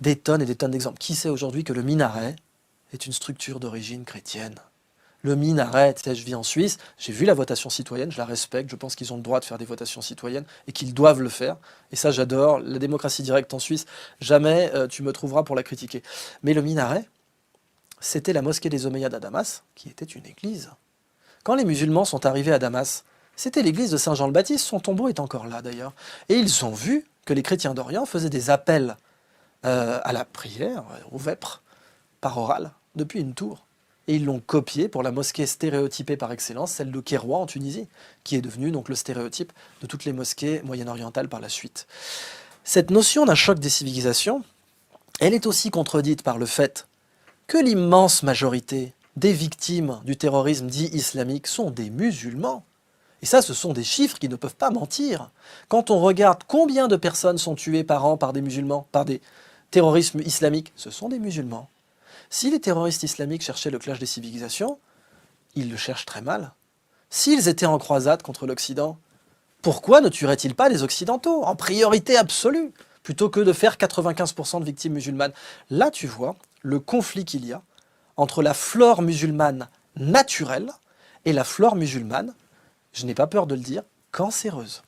des tonnes et des tonnes d'exemples. Qui sait aujourd'hui que le minaret est une structure d'origine chrétienne? Le minaret, tu sais, je vis en Suisse, j'ai vu la votation citoyenne, je la respecte, je pense qu'ils ont le droit de faire des votations citoyennes et qu'ils doivent le faire. Et ça, j'adore. La démocratie directe en Suisse, jamais tu me trouveras pour la critiquer. Mais le minaret, c'était la mosquée des Omeyyades à Damas, qui était une église. Quand les musulmans sont arrivés à Damas, c'était l'église de Saint Jean le Baptiste, son tombeau est encore là d'ailleurs. Et ils ont vu que les chrétiens d'Orient faisaient des appels à la prière, au vêpres, par oral, depuis une tour. Et ils l'ont copié pour la mosquée stéréotypée par excellence, celle de Kéroua en Tunisie, qui est devenue donc le stéréotype de toutes les mosquées moyen-orientales par la suite. Cette notion d'un choc des civilisations, elle est aussi contredite par le fait que l'immense majorité des victimes du terrorisme dit islamique sont des musulmans. Et ça, ce sont des chiffres qui ne peuvent pas mentir. Quand on regarde combien de personnes sont tuées par an par des musulmans, par des terrorismes islamiques, ce sont des musulmans. Si les terroristes islamiques cherchaient le clash des civilisations, ils le cherchent très mal. S'ils étaient en croisade contre l'Occident, pourquoi ne tueraient-ils pas les Occidentaux, en priorité absolue, plutôt que de faire 95% de victimes musulmanes? Là, tu vois le conflit qu'il y a entre la flore musulmane naturelle et la flore musulmane, je n'ai pas peur de le dire, cancéreuse.